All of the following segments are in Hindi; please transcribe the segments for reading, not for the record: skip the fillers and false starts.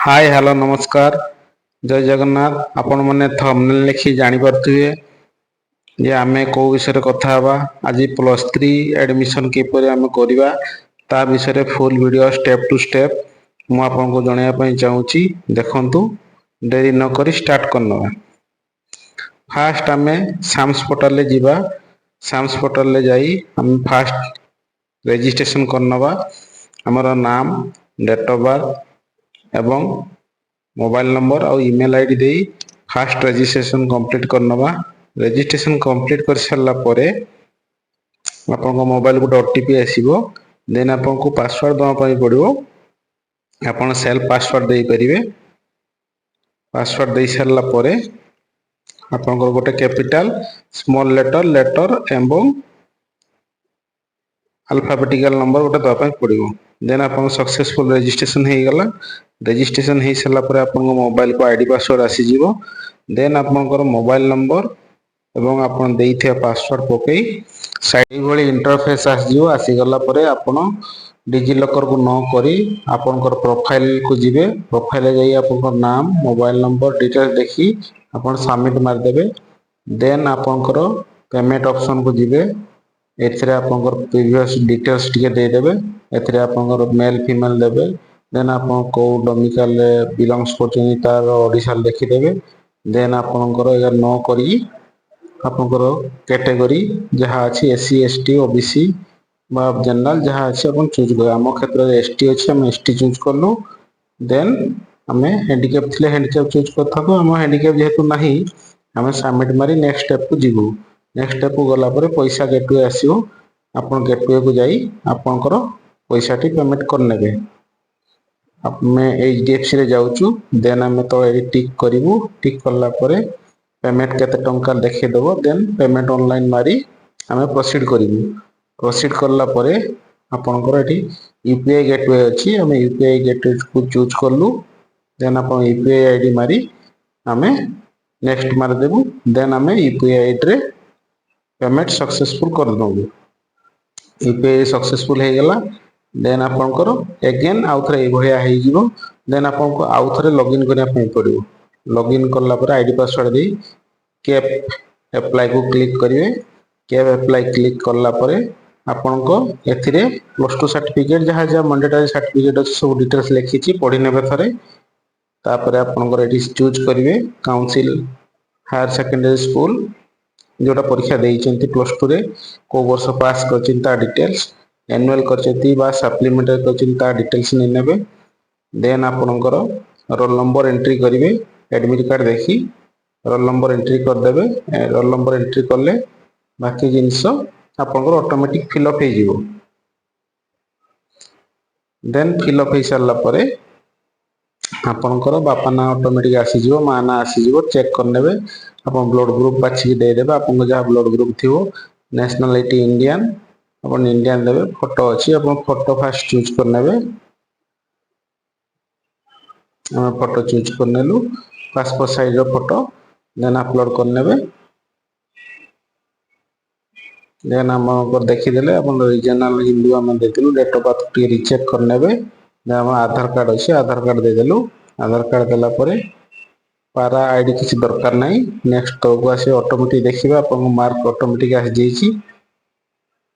हाय हेलो नमस्कार जय जगन्नाथ। आपण मैंने थंबनेल लिखि जानी पारथिबे जे आमे को विषय कथा हवा आज प्लस 3 एडमिशन किपर आमे करबा ता विषय full video step to step मु आपन को जणाया पई चाहूची। देखंतु देरी न करी स्टार्ट करनवा। फास्ट आमे साम्स पोर्टल ले जीवा। साम्स पोर्टल ले जाई हम फास्ट रजिस्ट्रेशन करनवा। हमर नाम डेट ऑफ बर्थ एवं मोबाइल नंबर और ईमेल आईडी दे फास्ट रजिस्ट्रेशन कंप्लीट करनवा। रजिस्ट्रेशन कंप्लीट कर सारा पर आपन मोबाइल गोटे ओटीपी आसीबो। देन आपन को पासवर्ड दवा पई पड़िबो। आपन सेल्फ पासवर्ड दे परिबे। पासवर्ड दे सारा पर आपन गोटे कैपिटल स्मॉल लेटर लेटर एवं अल्फाबेटिकल नंबर गोटे दवा पई पड़िबो। देन आपन सक्सेसफुल रजिस्ट्रेशन हो गला। रजिस्ट्रेशन हो सारा पर आपन मोबाइल को आईडी पासवर्ड आसी जीवो। देन आपन मोबाइल नंबर एवं आपन देइथिया पासवर्ड पकई साइड भली इंटरफेस आसीजो। आसी गला परे आपन डिजी लॉकर को न करी आपन प्रोफाइल को जिवे। प्रोफाइल जाई आपन नाम मोबाइल नंबर डिटेल्स देखी आपन सबमिट मार देबे। देन आपन पेमेंट ऑप्शन को जिवे। एथिरे आपन प्रीवियस डिटेल्स टिके दे देबे। एथिरे आपन मेल फीमेल देबे। देन आपन को डोमिसाइल बिलोंग्स करछनी तार ओडिसा देखि देबे। देन आपन या न करी आपन कैटेगरी जहाँ अच्छी एससी एसटी ओबीसी बा जनरल जहाँ अच्छे अपन चूज कर। आम क्षेत्र में एसटी अच्छे आम एसटी चूज कलु। देन आम हैंडिकैप थे हैंडिकैप चूज कर आम हैंडिकैप जेहेतु ना आम सबमिट मारी नेक्स्ट स्टेप को जीवु। नेक्स्ट स्टेप को गला पर पैसा गेटवे आसो। आपन गेटवे को जाई आपनकर पैसा टी पेमेंट करनेबे। आमे एचडीएफसी रे जाउचु। देन आमे तो एडी टिक करिवु। टिक करला परे पेमेंट केते टंका देखि देबो। देन पेमेंट ऑनलाइन मारी आमे प्रोसीड करिवु। प्रोसीड करला परे आपनकर एठी यूपीआई गेटवे अछि। आमे यूपीआई गेटवे को चूज करलु। देन आपन यूपीआई आईडी मारी आमे नेक्स्ट मार देबु। देन आमे यूपीआई आईडी रे पेमेंट सक्सेसफुल कर दबु। यूपीआई सक्सेसफुल हे गेला। देन आपनकर अगेन आउ थरे ए भलिया हे जिवो। देन आपनको आउ थरे लॉगिन करिया पई पड़िबो। लॉगिन करला पर आईडी पासवर्ड दे कैप अप्लाई को क्लिक करिवे। कैप अप्लाई क्लिक करला पर आपनको एथिरे प्लस 2 सर्टिफिकेट जहाँ जहाँ मैंडेटरी सर्टिफिकेट अछि सब डिटेल्स लिखिछि पढि नेबे थरे। तापर आपनकर एठी चूज करिवे काउंसिल हायर सेकेंडरी स्कूल जोटा परीक्षा देइचंती प्लस 2 रे को वर्ष पास करचिन ता डिटेल्स एनुअल करचंती बा सप्लीमेंटरी करचिन ता डिटेल्स नै नेबे। देन आपनकर रोल नंबर एंट्री करिवे। एडमिट कार्ड देखि रोल नंबर एंट्री कर देबे। रोल नंबर एंट्री करले बाकी जिंस आपनकर ऑटोमेटिक फिल अप हे जिवो। देन फिल अप हे सारला परे आपनकर बापा ना ऑटोमेटिक आसी जिवो मां ना आसी जिवो चेक कर नेबे। आपन ब्लड ग्रुप बाछि दे देबे। आपन जहा ब्लड ग्रुप थिवो नेशनलिटी इंडियन आपन इंडियन देबे। फोटो अछि आपन फोटो फास्ट चूज कर नेबे। आमे फोटो चूज कर नेलु पासपोर्ट साइज रो फोटो। देन अपलोड कर नेबे। देन हम देखि देले अपन रीजनल हिंदू हम देखलु डेट ऑफ बर्थ टी रीचेक कर नेबे। देन हम आधार कार्ड अछि आधार कार्ड दे देलु। आधार कार्ड देला परे पारा आईडी किसी दरकार नै। नेक्स्ट तो को आसी ऑटोमेटिक देखिबा अपन मार्क ऑटोमेटिक आ जेछि।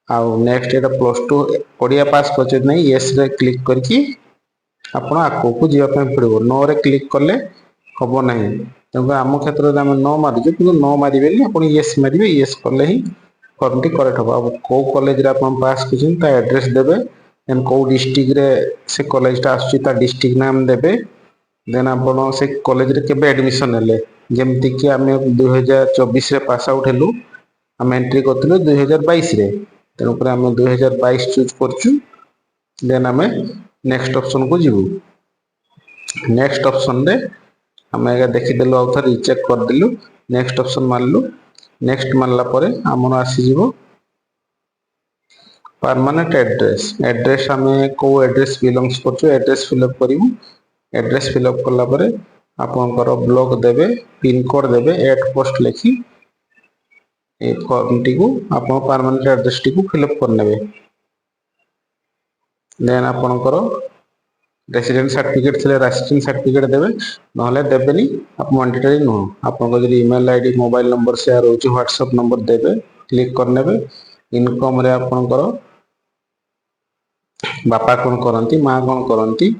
आउ नेक्स्ट एटा प्लस 2 ओडिया पास करछे नै यस रे क्लिक करकी आपण आको को जिया पय पड़िबो। नो रे क्लिक करले हबो नाही। तबे आम क्षेत्र रे हम नो मारिजु कि नो मारिबेनी आपण यस मारिबे। यस करले ही फॉर्म टी करेक्ट हबो। अब को कॉलेज रे आपण पास करछन ता एड्रेस देबे। देन को डिस्ट्रिक्ट रे से कॉलेज ता आछि ता डिस्ट्रिक्ट नाम देबे। देन आपण से कॉलेज रे केबे एडमिशन हेले जेमति कि आमे 2024 रे पास आउट हेलु हम एंट्री करथिलु 2022 रे। तेनु पर हम 2022 चूज करछु। देन आमे नेक्स्ट ऑप्शन को जिवु। नेक्स्ट ऑप्शन रे हमें एगा देखि देलु आउ थरे रीचेक कर देलु। Next option मारलु। नेक्स्ट मारला परे हमन आसी जिवो परमानेंट एड्रेस। एड्रेस हमें को एड्रेस बिलोंग्स करछु एड्रेस फिल अप करिवु। एड्रेस फिल अप करला परे आपनकर ब्लॉक देबे पिन कोड देबे 8 पोस्ट लिखि ए फॉर्म टी को आपन परमानेंट एड्रेस टी को फिल अप कर नेबे। देन आपनकर रेसिडेंट सर्टिफिकेट थे रेसिडेंट सर्टिफिकेट देवे ना देवेनि आप मैंडेटरी नुह आपन जो email ID mobile number share हो व्हाट्सएप नंबर देवे क्लिक करने इनकम रे आपनकर बापा कौन करती माँ कौन करती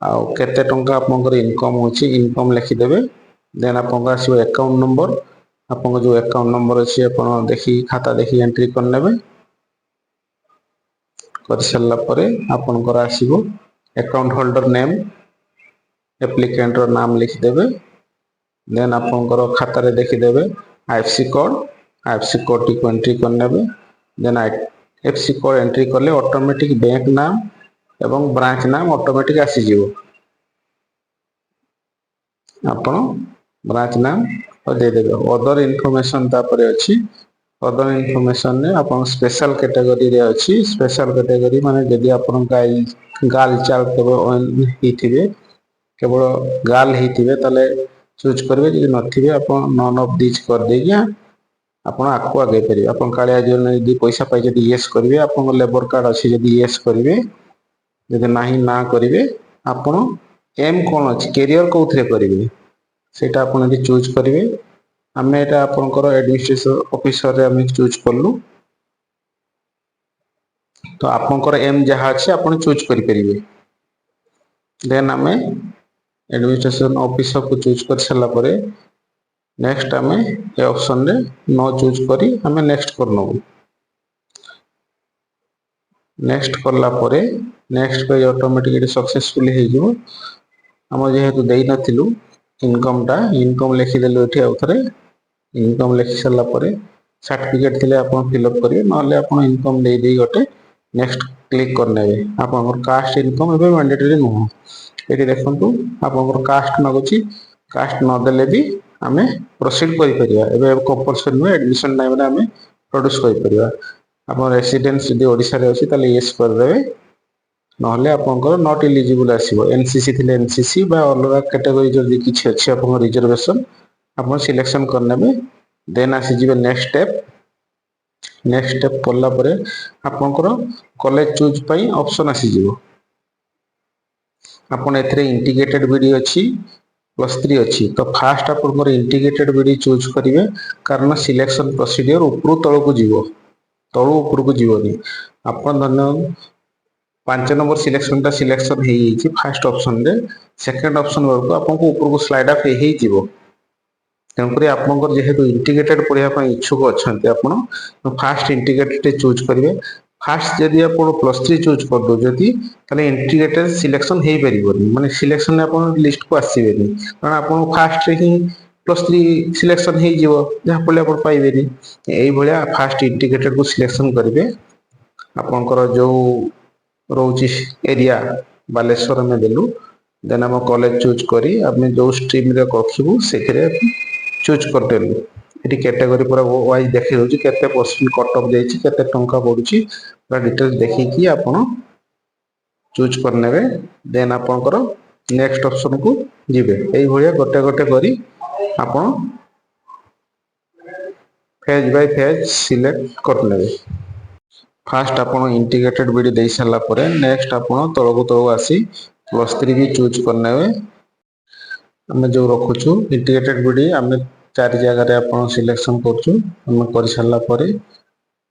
आउ केते टंका आपनकर इनकम होची इनकम लिखिदेवे देन आपन आसो अकाउंट नंबर आपन जो अकाउंट नंबर अच्छी आपन देखी खाता देखी एंट्री करने कर सारा पर आपनकर आसो अकाउंट होल्डर नेम एप्लिकेंट नाम लिखिदेवे देन आपनकर खाता रे देखिदेवे आईएफसी कोड टी एंट्री करने देन आईएफसी कोड एंट्री कले ऑटोमेटिक बैंक नाम एवं ब्रांच नाम ऑटोमेटिक आसीजिवो आपण ब्रांच नाम दे देबे अदर इनफॉरमेशन तापर अछि अदर इनफॉरमेशन ने आपण स्पेशल कैटेगरी रे अछि स्पेशल कैटेगरी माने जदी आपण गाल चाल केवल हिथिबे केवल गाल हिथिबे तले चूज करबे जदी नथिबे आपण नन ऑफ दिस कर देगिया आपण आको आगे परिबे आपण कालिया जोन यदि पैसा पाइ जदी यस करबे आपण लेबर कार्ड अछि जदी यस करबे जदी नाही ना करबे आपण एम कोन अछि करियर कोथरे करबे सेटा आपण यदि चूज करबे आमे एटा आपनकर एडमिनिस्ट्रेशन ऑफिसर रे हम चूज करलु तो आपनकर एम जहा अछि आपण चूज करि परिबे देन आमे एडमिनिस्ट्रेशन ऑफिसर को चूज कर सारा पर नेक्स्ट आमे ए ऑप्शन रे नो चूज करी आमे नेक्स्ट करनबु नेक्स्ट करला परे नेक्स्ट पेज ऑटोमेटिक सक्सेसफुल हे जिवो हम जेहेतु देई नथिलु इनकम लिखि देलु एठी आउथरे इनकम लिखि सारा परे सर्टिफिकेट थिले आपण फिल अप करिवे नले आपण इनकम दे देई गटे नेक्स्ट क्लिक करनेबे आपनकर कास्ट इनकम एबे मैंडेटरी नुह एठी देखंतु आपनकर कास्ट मागुची कास्ट न देले भी आमे प्रोसीड करि परिया एबे कंपलसरी नु एडमिशन टाइम रे आमे प्रोड्यूस करि परिया आपन रेसिडेंस जदी ओडिसा रे अछि ताले यस कर देबे नहले आपनकर नॉट एलिजिबल आसीबो एनसीसी थिले एनसीसी बा अलगा कैटेगरी जदी किछि अछि आपन रिजर्वेशन आपन सिलेक्शन करनेबे देन आसी जिवे नेक्स्ट स्टेप पल्ला परे आपनकर कॉलेज चूज पई ऑप्शन आसी जिवो आपन एथरे इंटीग्रेटेड बीडी अछि +3 अछि तो फास्ट आपनकर इंटीग्रेटेड बीडी चूज करिवे कारण सिलेक्शन प्रोसीजर उपरु तळको जिवो तळु उपरको जिवोनी आपन धन्य 5 नंबर सिलेक्शन हे छि फर्स्ट ऑप्शन रे सेकंड ऑप्शन वर्क आपनको उपरको स्लाइड अप हे जिवो तेमपरि आपनकर जेहेतु इंटीग्रेटेड पढिया पई इच्छुक अछंती आपण फास्ट इंटीग्रेटेड चूज करिवे फास्ट जदी आपण +3 चूज कर दो जदी तले इंटीग्रेटेड सिलेक्शन हे परिबोनी माने सिलेक्शन आपण लिस्ट को आसीबेनी कारण आपण फास्ट रे ही +3 सिलेक्शन हे जिवो जहा पले आपण पाइबेनी एई भलिया फास्ट इंटीग्रेटेड को सिलेक्शन करिवे आपनकर जो रोची एरिया बालेश्वर में देलु देन हम कॉलेज चूज करी आमे जो स्ट्रीम रे रखिबु सेकरे चूज कर देलु एटी कैटेगरी पूरा वाइज देखि होची केते परसेंट कट ऑफ जाईची केते टंका पडुची पूरा डिटेल्स देखि कि आपण चूज करनेबे देन आपनकर नेक्स्ट ऑप्शन को जिबे एई भलिया गोटे गोटे करी आपण फेज बाय फेज सिलेक्ट करनेबे फास्ट आपण इंटीग्रेटेड बीडी देई साला परे नेक्स्ट आपण तळको तळ आसी +3 भी चूज करनेबे हम जो रखुछु इंटीग्रेटेड बीडी हम चार जगह रे आपण सिलेक्शन करछु हम कर साला परे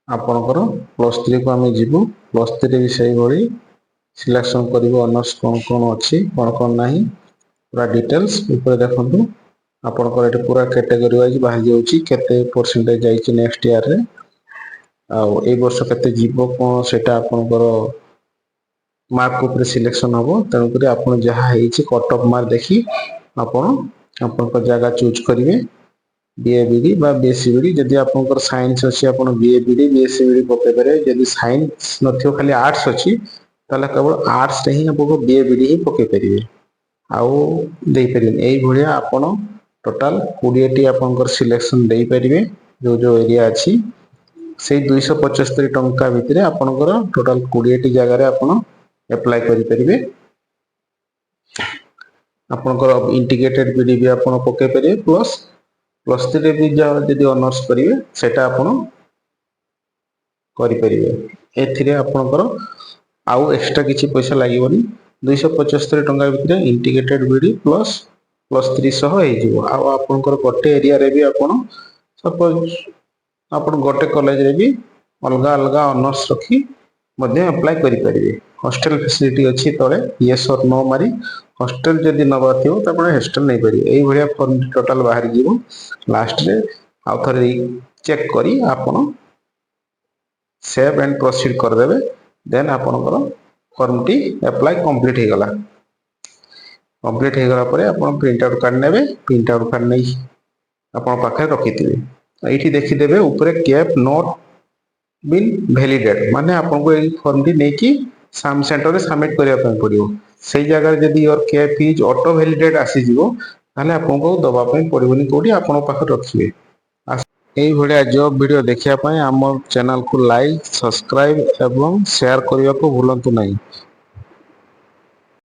आपनकर +3 को हम जिबु +3 भी सही भली सिलेक्शन करिवो ऑनर्स कोन कोन अछि कोन कोन नाही पूरा डिटेल्स ऊपर देखंतु आपनकर एटे पूरा कैटेगरी वाइज बाहि जाउची केते परसेंटेज जाईची नेक्स्ट ईयर रे आ ए वर्ष केते जीवो कोन सेटा आपनकर मार्क ऊपर सिलेक्शन होबो तनो करी आपन जहा हेची कट ऑफ मार्क देखि आपन आपनकर जगह चूज करिवे बीएबीडी बा बीएससीबीडी जदी आपनकर साइंस अछि आपन बीएबीडी बीएससीबीडी पके पारे जदी साइंस नथियो खाली आर्ट्स अछि ताले केवल आर्ट्स रे ही आपको बीएबीडी ही पके परिवे आउ देई परिवे एई भलिया आपन टोटल 20 टी आपनकर सिलेक्शन देई परिवे जो एरिया अछि से 275 टंका भितरे आपनकर टोटल 20 टी जगह रे आपन अप्लाई करि परिवे आपनकर इंटीग्रेटेड बीडी भी आपन पके परिवे +3 भी जदी ऑनर्स करिवे सेटा आपन करि परिवे एथिरे आपनकर आउ एक्स्ट्रा किछि पैसा लागिवनी 275 ଟଙ୍କା ଭିତରେ ଇଣ୍ଟିଗ୍ରେଟେଡ୍ ବିଡି ++3 ସହ ହେଇଯିବ। ଆଉ ଆପଣଙ୍କର ଗୋଟେ ଏରିଆରେ ବି ଆପଣ ସପୋଜ ଆପଣ ଗୋଟେ କଲେଜରେ ବି ଅଲଗା ଅଲଗା ଅନର୍ସ ରଖି ମଧ୍ୟ ଆପ୍ଲାଏ କରିପାରିବେ। ହଷ୍ଟେଲ ଫେସିଲିଟି ଅଛି ତଳେ ୟେସ୍ ଅର୍ ନୋ ମାରି ହଷ୍ଟେଲ ଯଦି ନେବାର ଥିବ ତ ଆପଣ ହଷ୍ଟେଲ ନେଇପାରିବେ। ଏଇଭଳିଆ ଫର୍ମ ଟୋଟାଲ ବାହାରିଯିବ। ଲାଷ୍ଟରେ ଆଉ ଥରେ ଚେକ୍ କରି ଆପଣ ସେଭ୍ ଆଣ୍ଡ ପ୍ରୋସିଡ୍ କରିଦେବେ। ଦେନ୍ ଆପଣଙ୍କର ଫର୍ମଟି ଆପ୍ଲାଏ କମ୍ପ୍ଲିଟ୍ ହେଇଗଲା। କମ୍ପ୍ଲିଟ୍ ହେଇଗଲା ପରେ ଆପଣ ପ୍ରିଣ୍ଟ ଆଉଟ୍ କାର୍ଡ଼ ନେବେ। ପ୍ରିଣ୍ଟ ଆଉଟ୍ କାର୍ଡ଼ ନେଇ ଆପଣ ପାଖରେ ରଖିଥିବେ। ଏଇଠି ଦେଖିଦେବେ ଉପରେ କେପ୍ ନୋଟ୍ ବିନ୍ ଭ୍ୟାଲିଡେଟ୍, ମାନେ ଆପଣଙ୍କୁ ଏଇ ଫର୍ମଟି ନେଇକି ସାମ୍ ସେଣ୍ଟରରେ ସବମିଟ୍ କରିବା ପାଇଁ ପଡ଼ିବ। ସେଇ ଜାଗାରେ ଯଦି ୟୋର କେପ୍ ଇଜ୍ ଅଟୋ ଭ୍ୟାଲିଡେଟ୍ ଆସିଯିବ ତାହେଲେ ଆପଣଙ୍କୁ ଦବା ପାଇଁ ପଡ଼ିବନି, କୋଉଠି ଆପଣଙ୍କ ପାଖରେ ରଖିବେ। এইଭଳିଆ ଜବ୍ ଭିଡ଼ିଓ ଦେଖିବା ପାଇଁ ଆମ ଚ୍ୟାନେଲକୁ ଲାଇକ୍, ସବସ୍କ୍ରାଇବ୍ ଏବଂ ସେୟାର କରିବାକୁ ଭୁଲନ୍ତୁ ନାହିଁ।